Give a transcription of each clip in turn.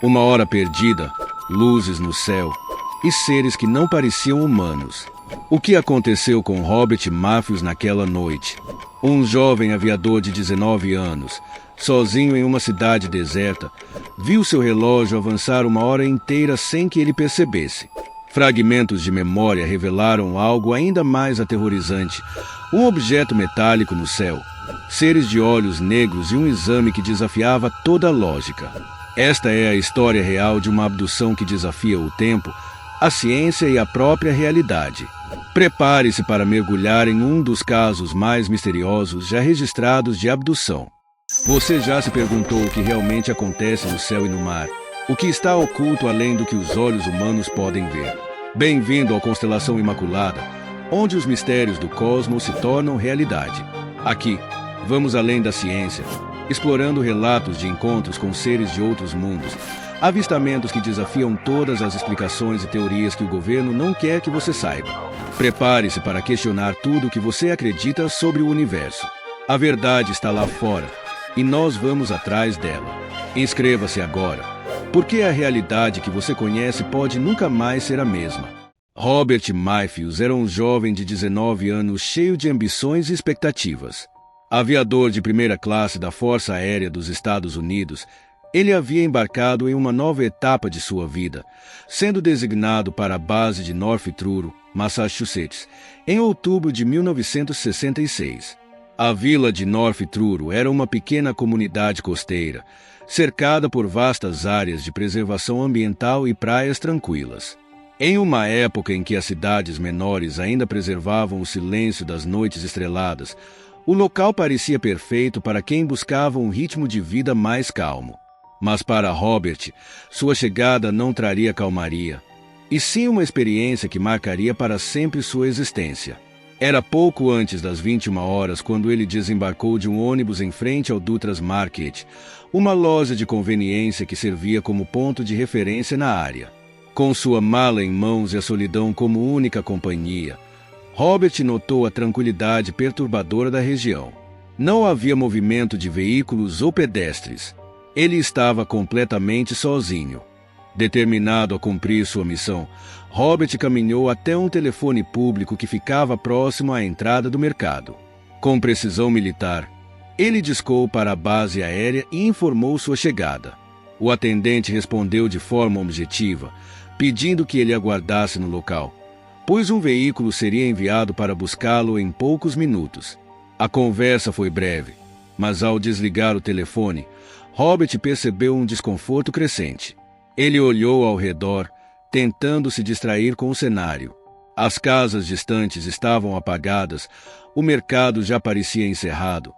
Uma hora perdida, luzes no céu e seres que não pareciam humanos. O que aconteceu com Robert Matthews naquela noite? Um jovem aviador de 19 anos, sozinho em uma cidade deserta, viu seu relógio avançar uma hora inteira sem que ele percebesse. Fragmentos de memória revelaram algo ainda mais aterrorizante. Um objeto metálico no céu, seres de olhos negros e um exame que desafiava toda a lógica. Esta é a história real de uma abdução que desafia o tempo, a ciência e a própria realidade. Prepare-se para mergulhar em um dos casos mais misteriosos já registrados de abdução. Você já se perguntou o que realmente acontece no céu e no mar? O que está oculto além do que os olhos humanos podem ver? Bem-vindo à Constelação Imaculada, onde os mistérios do cosmos se tornam realidade. Aqui, vamos além da ciência, explorando relatos de encontros com seres de outros mundos, avistamentos que desafiam todas as explicações e teorias que o governo não quer que você saiba. Prepare-se para questionar tudo o que você acredita sobre o universo. A verdade está lá fora, e nós vamos atrás dela. Inscreva-se agora, porque a realidade que você conhece pode nunca mais ser a mesma. Robert Matthews era um jovem de 19 anos cheio de ambições e expectativas. Aviador de primeira classe da Força Aérea dos Estados Unidos, ele havia embarcado em uma nova etapa de sua vida, sendo designado para a base de North Truro, Massachusetts, em outubro de 1966. A vila de North Truro era uma pequena comunidade costeira, cercada por vastas áreas de preservação ambiental e praias tranquilas. Em uma época em que as cidades menores ainda preservavam o silêncio das noites estreladas, o local parecia perfeito para quem buscava um ritmo de vida mais calmo. Mas para Robert, sua chegada não traria calmaria, e sim uma experiência que marcaria para sempre sua existência. Era pouco antes das 21 horas quando ele desembarcou de um ônibus em frente ao Dutra's Market, uma loja de conveniência que servia como ponto de referência na área. Com sua mala em mãos e a solidão como única companhia, Robert notou a tranquilidade perturbadora da região. Não havia movimento de veículos ou pedestres. Ele estava completamente sozinho. Determinado a cumprir sua missão, Robert caminhou até um telefone público que ficava próximo à entrada do mercado. Com precisão militar, ele discou para a base aérea e informou sua chegada. O atendente respondeu de forma objetiva, pedindo que ele aguardasse no local, pois um veículo seria enviado para buscá-lo em poucos minutos. A conversa foi breve, mas ao desligar o telefone, Robert percebeu um desconforto crescente. Ele olhou ao redor, tentando se distrair com o cenário. As casas distantes estavam apagadas, o mercado já parecia encerrado,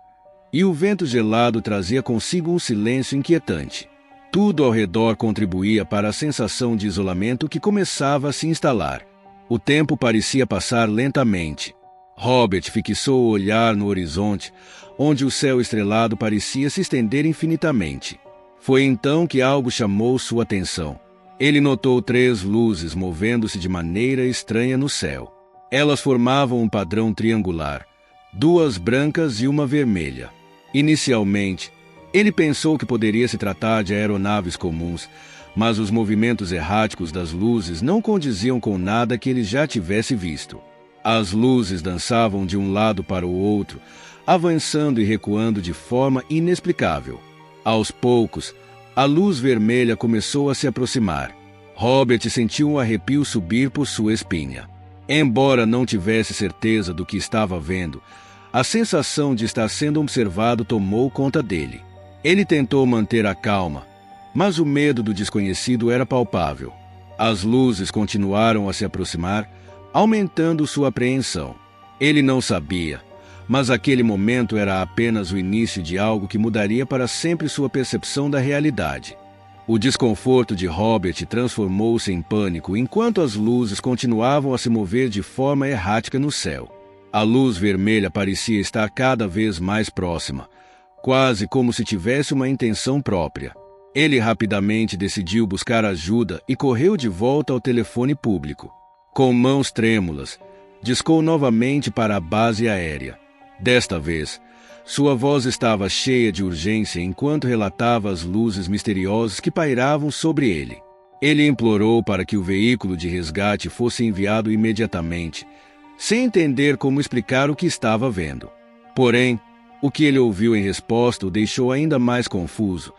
e o vento gelado trazia consigo um silêncio inquietante. Tudo ao redor contribuía para a sensação de isolamento que começava a se instalar. O tempo parecia passar lentamente. Robert fixou o olhar no horizonte, onde o céu estrelado parecia se estender infinitamente. Foi então que algo chamou sua atenção. Ele notou 3 luzes movendo-se de maneira estranha no céu. Elas formavam um padrão triangular, 2 brancas e uma vermelha. Inicialmente, ele pensou que poderia se tratar de aeronaves comuns, mas os movimentos erráticos das luzes não condiziam com nada que ele já tivesse visto. As luzes dançavam de um lado para o outro, avançando e recuando de forma inexplicável. Aos poucos, a luz vermelha começou a se aproximar. Robert sentiu um arrepio subir por sua espinha. Embora não tivesse certeza do que estava vendo, a sensação de estar sendo observado tomou conta dele. Ele tentou manter a calma, mas o medo do desconhecido era palpável. As luzes continuaram a se aproximar, aumentando sua apreensão. Ele não sabia, mas aquele momento era apenas o início de algo que mudaria para sempre sua percepção da realidade. O desconforto de Robert transformou-se em pânico enquanto as luzes continuavam a se mover de forma errática no céu. A luz vermelha parecia estar cada vez mais próxima, quase como se tivesse uma intenção própria. Ele rapidamente decidiu buscar ajuda e correu de volta ao telefone público. Com mãos trêmulas, discou novamente para a base aérea. Desta vez, Sua voz estava cheia de urgência enquanto relatava as luzes misteriosas que pairavam sobre ele. Ele implorou para que o veículo de resgate fosse enviado imediatamente, sem entender como explicar o que estava vendo. Porém, o que ele ouviu em resposta o deixou ainda mais confuso.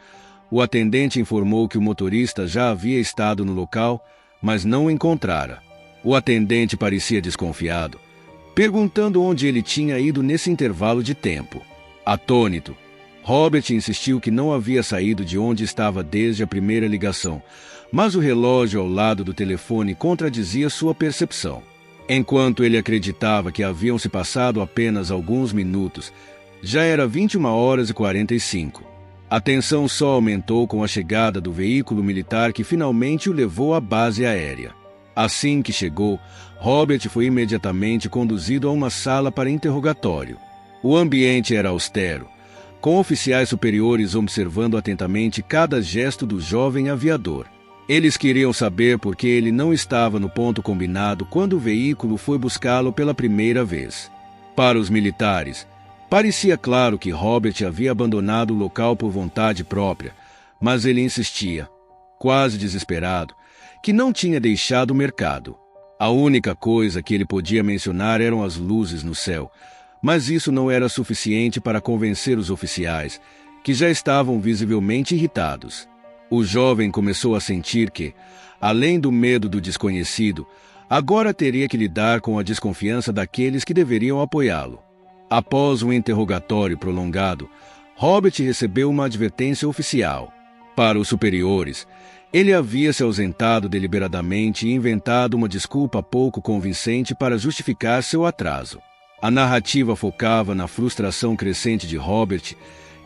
O atendente informou que o motorista já havia estado no local, mas não o encontrara. O atendente parecia desconfiado, perguntando onde ele tinha ido nesse intervalo de tempo. Atônito, Robert insistiu que não havia saído de onde estava desde a primeira ligação, mas o relógio ao lado do telefone contradizia sua percepção. Enquanto ele acreditava que haviam se passado apenas alguns minutos, já era 21h45. A tensão só aumentou com a chegada do veículo militar que finalmente o levou à base aérea. Assim que chegou, Robert foi imediatamente conduzido a uma sala para interrogatório. O ambiente era austero, com oficiais superiores observando atentamente cada gesto do jovem aviador. Eles queriam saber por que ele não estava no ponto combinado quando o veículo foi buscá-lo pela primeira vez. Para os militares, parecia claro que Robert havia abandonado o local por vontade própria, mas ele insistia, quase desesperado, que não tinha deixado o mercado. A única coisa que ele podia mencionar eram as luzes no céu, mas isso não era suficiente para convencer os oficiais, que já estavam visivelmente irritados. O jovem começou a sentir que, além do medo do desconhecido, agora teria que lidar com a desconfiança daqueles que deveriam apoiá-lo. Após um interrogatório prolongado, Robert recebeu uma advertência oficial. Para os superiores, ele havia se ausentado deliberadamente e inventado uma desculpa pouco convincente para justificar seu atraso. A narrativa focava na frustração crescente de Robert,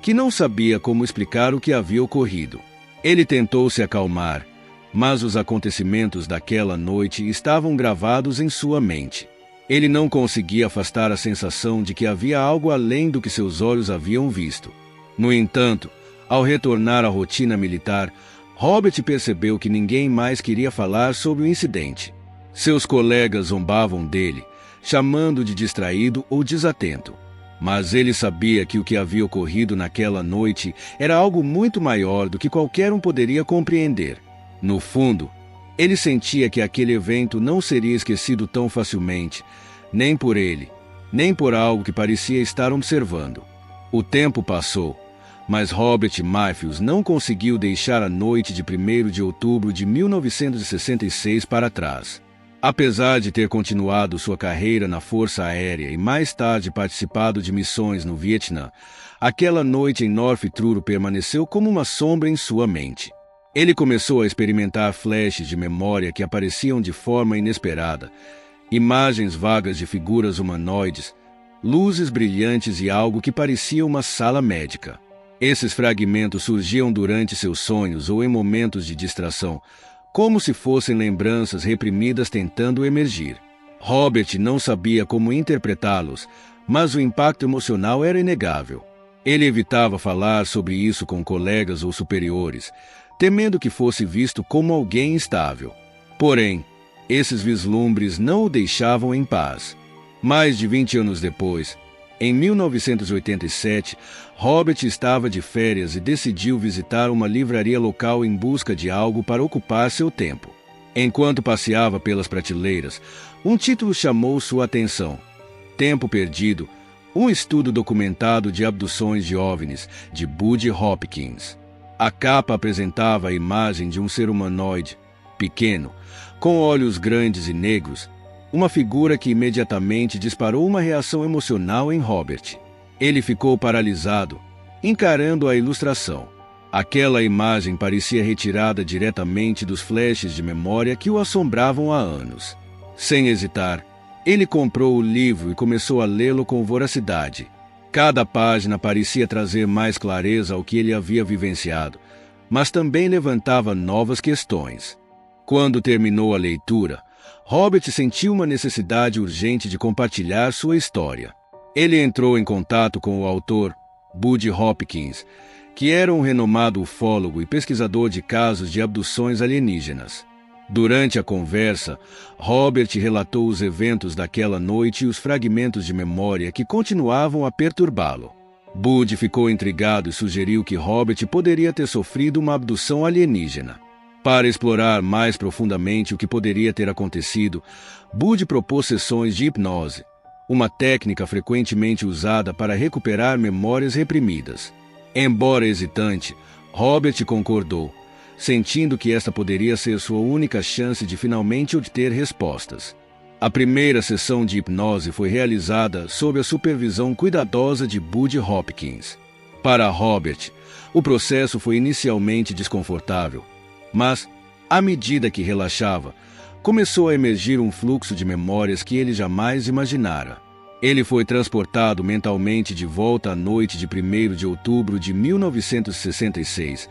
que não sabia como explicar o que havia ocorrido. Ele tentou se acalmar, mas os acontecimentos daquela noite estavam gravados em sua mente. Ele não conseguia afastar a sensação de que havia algo além do que seus olhos haviam visto. No entanto, ao retornar à rotina militar, Robert percebeu que ninguém mais queria falar sobre o incidente. Seus colegas zombavam dele, chamando de distraído ou desatento. Mas ele sabia que o que havia ocorrido naquela noite era algo muito maior do que qualquer um poderia compreender. No fundo, ele sentia que aquele evento não seria esquecido tão facilmente, nem por ele, nem por algo que parecia estar observando. O tempo passou, mas Robert Matthews não conseguiu deixar a noite de 1º de outubro de 1966 para trás. Apesar de ter continuado sua carreira na Força Aérea e mais tarde participado de missões no Vietnã, aquela noite em North Truro permaneceu como uma sombra em sua mente. Ele começou a experimentar flashes de memória que apareciam de forma inesperada, imagens vagas de figuras humanoides, luzes brilhantes e algo que parecia uma sala médica. Esses fragmentos surgiam durante seus sonhos ou em momentos de distração, como se fossem lembranças reprimidas tentando emergir. Robert não sabia como interpretá-los, mas o impacto emocional era inegável. Ele evitava falar sobre isso com colegas ou superiores, temendo que fosse visto como alguém instável. Porém, esses vislumbres não o deixavam em paz. Mais de 20 anos depois, em 1987, Robert estava de férias e decidiu visitar uma livraria local em busca de algo para ocupar seu tempo. Enquanto passeava pelas prateleiras, um título chamou sua atenção: Tempo Perdido, um estudo documentado de abduções de OVNIs, de Bud Hopkins. A capa apresentava a imagem de um ser humanoide, pequeno, com olhos grandes e negros, uma figura que imediatamente disparou uma reação emocional em Robert. Ele ficou paralisado, encarando a ilustração. Aquela imagem parecia retirada diretamente dos flashes de memória que o assombravam há anos. Sem hesitar, ele comprou o livro e começou a lê-lo com voracidade. Cada página parecia trazer mais clareza ao que ele havia vivenciado, mas também levantava novas questões. Quando terminou a leitura, Robert sentiu uma necessidade urgente de compartilhar sua história. Ele entrou em contato com o autor, Bud Hopkins, que era um renomado ufólogo e pesquisador de casos de abduções alienígenas. Durante a conversa, Robert relatou os eventos daquela noite e os fragmentos de memória que continuavam a perturbá-lo. Bud ficou intrigado e sugeriu que Robert poderia ter sofrido uma abdução alienígena. Para explorar mais profundamente o que poderia ter acontecido, Bud propôs sessões de hipnose, uma técnica frequentemente usada para recuperar memórias reprimidas. Embora hesitante, Robert concordou, sentindo que esta poderia ser sua única chance de finalmente obter respostas. A primeira sessão de hipnose foi realizada sob a supervisão cuidadosa de Bud Hopkins. Para Robert, o processo foi inicialmente desconfortável, mas, à medida que relaxava, começou a emergir um fluxo de memórias que ele jamais imaginara. Ele foi transportado mentalmente de volta à noite de 1º de outubro de 1966,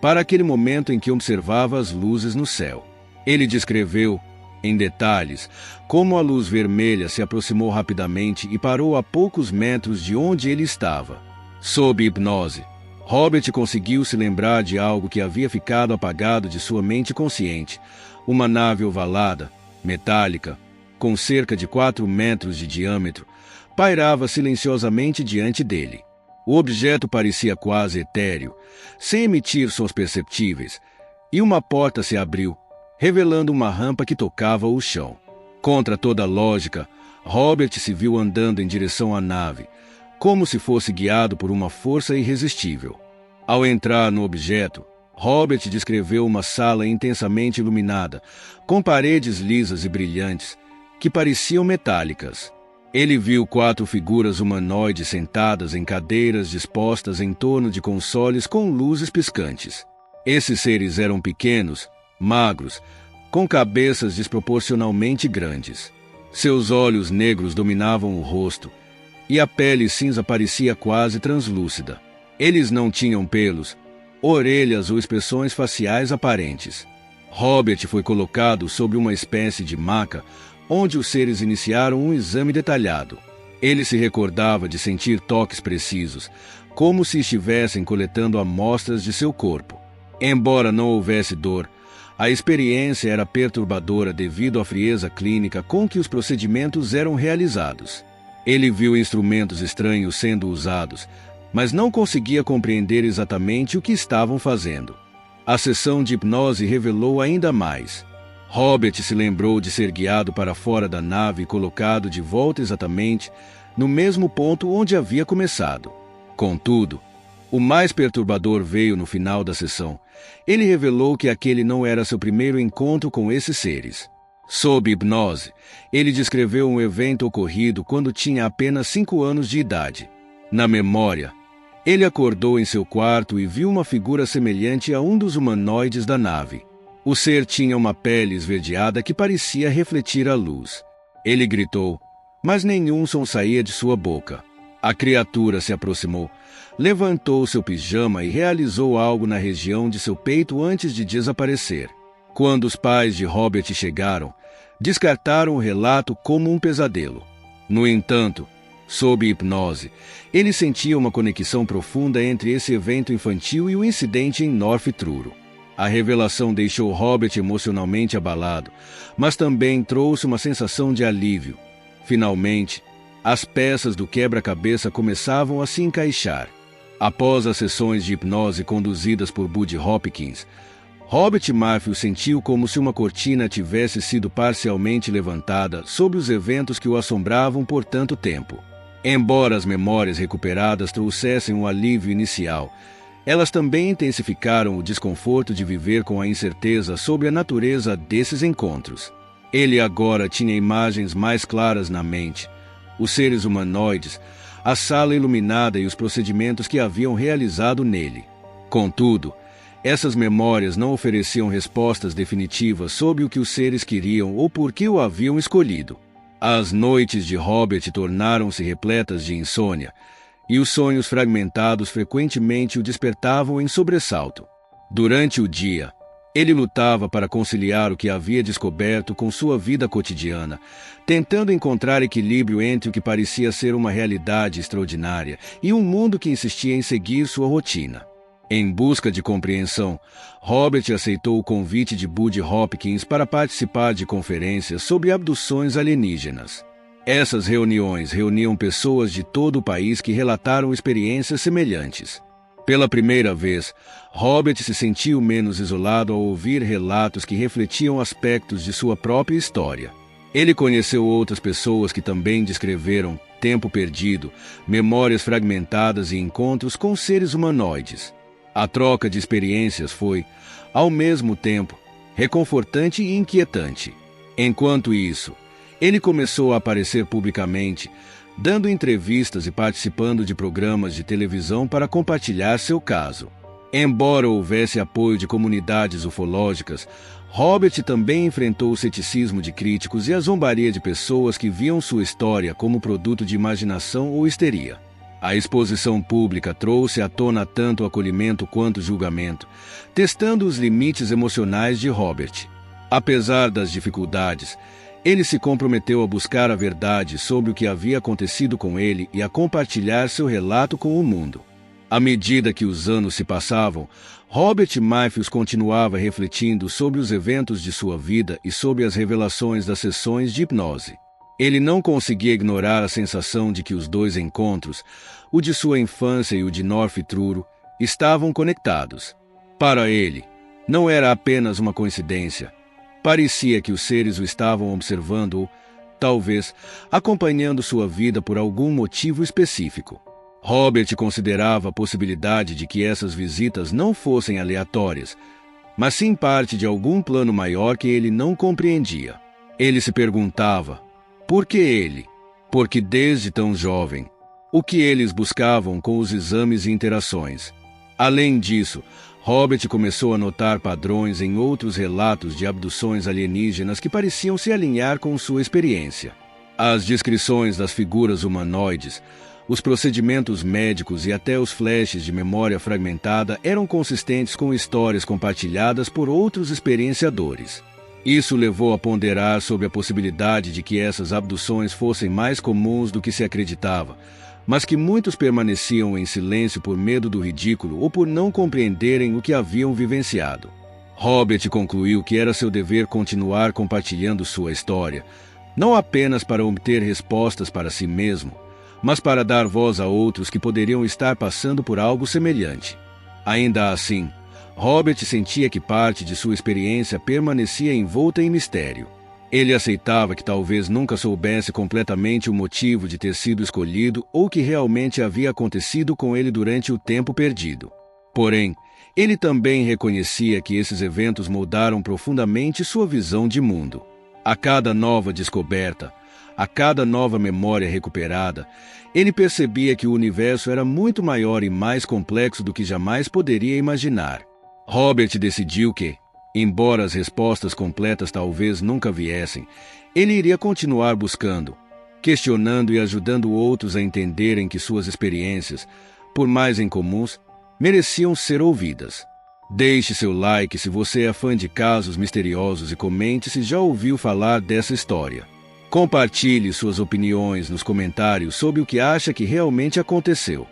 para aquele momento em que observava as luzes no céu. Ele descreveu, em detalhes, como a luz vermelha se aproximou rapidamente e parou a poucos metros de onde ele estava. Sob hipnose, Robert conseguiu se lembrar de algo que havia ficado apagado de sua mente consciente, uma nave ovalada, metálica, com cerca de 4 metros de diâmetro, pairava silenciosamente diante dele. O objeto parecia quase etéreo, sem emitir sons perceptíveis, e uma porta se abriu, revelando uma rampa que tocava o chão. Contra toda lógica, Robert se viu andando em direção à nave, como se fosse guiado por uma força irresistível. Ao entrar no objeto, Robert descreveu uma sala intensamente iluminada, com paredes lisas e brilhantes, que pareciam metálicas. Ele viu 4 figuras humanoides sentadas em cadeiras dispostas em torno de consoles com luzes piscantes. Esses seres eram pequenos, magros, com cabeças desproporcionalmente grandes. Seus olhos negros dominavam o rosto, e a pele cinza parecia quase translúcida. Eles não tinham pelos, orelhas ou expressões faciais aparentes. Robert foi colocado sobre uma espécie de maca, onde os seres iniciaram um exame detalhado. Ele se recordava de sentir toques precisos, como se estivessem coletando amostras de seu corpo. Embora não houvesse dor, a experiência era perturbadora devido à frieza clínica com que os procedimentos eram realizados. Ele viu instrumentos estranhos sendo usados, mas não conseguia compreender exatamente o que estavam fazendo. A sessão de hipnose revelou ainda mais. Robert se lembrou de ser guiado para fora da nave e colocado de volta exatamente no mesmo ponto onde havia começado. Contudo, o mais perturbador veio no final da sessão. Ele revelou que aquele não era seu primeiro encontro com esses seres. Sob hipnose, ele descreveu um evento ocorrido quando tinha apenas 5 anos de idade. Na memória, ele acordou em seu quarto e viu uma figura semelhante a um dos humanoides da nave. O ser tinha uma pele esverdeada que parecia refletir a luz. Ele gritou, mas nenhum som saía de sua boca. A criatura se aproximou, levantou seu pijama e realizou algo na região de seu peito antes de desaparecer. Quando os pais de Robert chegaram, descartaram o relato como um pesadelo. No entanto, sob hipnose, ele sentia uma conexão profunda entre esse evento infantil e o incidente em North Truro. A revelação deixou Robert emocionalmente abalado, mas também trouxe uma sensação de alívio. Finalmente, as peças do quebra-cabeça começavam a se encaixar. Após as sessões de hipnose conduzidas por Bud Hopkins, Robert Matthews sentiu como se uma cortina tivesse sido parcialmente levantada sobre os eventos que o assombravam por tanto tempo. Embora as memórias recuperadas trouxessem um alívio inicial, elas também intensificaram o desconforto de viver com a incerteza sobre a natureza desses encontros. Ele agora tinha imagens mais claras na mente, os seres humanoides, a sala iluminada e os procedimentos que haviam realizado nele. Contudo, essas memórias não ofereciam respostas definitivas sobre o que os seres queriam ou por que o haviam escolhido. As noites de Robert tornaram-se repletas de insônia, e os sonhos fragmentados frequentemente o despertavam em sobressalto. Durante o dia, ele lutava para conciliar o que havia descoberto com sua vida cotidiana, tentando encontrar equilíbrio entre o que parecia ser uma realidade extraordinária e um mundo que insistia em seguir sua rotina. Em busca de compreensão, Robert aceitou o convite de Bud Hopkins para participar de conferências sobre abduções alienígenas. Essas reuniões reuniam pessoas de todo o país que relataram experiências semelhantes. Pela primeira vez, Robert se sentiu menos isolado ao ouvir relatos que refletiam aspectos de sua própria história. Ele conheceu outras pessoas que também descreveram tempo perdido, memórias fragmentadas e encontros com seres humanoides. A troca de experiências foi, ao mesmo tempo, reconfortante e inquietante. Enquanto isso, ele começou a aparecer publicamente, dando entrevistas e participando de programas de televisão para compartilhar seu caso. Embora houvesse apoio de comunidades ufológicas, Robert também enfrentou o ceticismo de críticos e a zombaria de pessoas que viam sua história como produto de imaginação ou histeria. A exposição pública trouxe à tona tanto acolhimento quanto julgamento, testando os limites emocionais de Robert. Apesar das dificuldades, ele se comprometeu a buscar a verdade sobre o que havia acontecido com ele e a compartilhar seu relato com o mundo. À medida que os anos se passavam, Robert Matthews continuava refletindo sobre os eventos de sua vida e sobre as revelações das sessões de hipnose. Ele não conseguia ignorar a sensação de que os dois encontros, o de sua infância e o de North Truro, estavam conectados. Para ele, não era apenas uma coincidência. Parecia que os seres o estavam observando ou, talvez, acompanhando sua vida por algum motivo específico. Robert considerava a possibilidade de que essas visitas não fossem aleatórias, mas sim parte de algum plano maior que ele não compreendia. Ele se perguntava, por que ele? Porque desde tão jovem, o que eles buscavam com os exames e interações? Além disso, Robert começou a notar padrões em outros relatos de abduções alienígenas que pareciam se alinhar com sua experiência. As descrições das figuras humanoides, os procedimentos médicos e até os flashes de memória fragmentada eram consistentes com histórias compartilhadas por outros experienciadores. Isso levou a ponderar sobre a possibilidade de que essas abduções fossem mais comuns do que se acreditava, mas que muitos permaneciam em silêncio por medo do ridículo ou por não compreenderem o que haviam vivenciado. Robert concluiu que era seu dever continuar compartilhando sua história, não apenas para obter respostas para si mesmo, mas para dar voz a outros que poderiam estar passando por algo semelhante. Ainda assim, Robert sentia que parte de sua experiência permanecia envolta em mistério. Ele aceitava que talvez nunca soubesse completamente o motivo de ter sido escolhido ou o que realmente havia acontecido com ele durante o tempo perdido. Porém, ele também reconhecia que esses eventos moldaram profundamente sua visão de mundo. A cada nova descoberta, a cada nova memória recuperada, ele percebia que o universo era muito maior e mais complexo do que jamais poderia imaginar. Robert decidiu que, embora as respostas completas talvez nunca viessem, ele iria continuar buscando, questionando e ajudando outros a entenderem que suas experiências, por mais incomuns, mereciam ser ouvidas. Deixe seu like se você é fã de casos misteriosos e comente se já ouviu falar dessa história. Compartilhe suas opiniões nos comentários sobre o que acha que realmente aconteceu.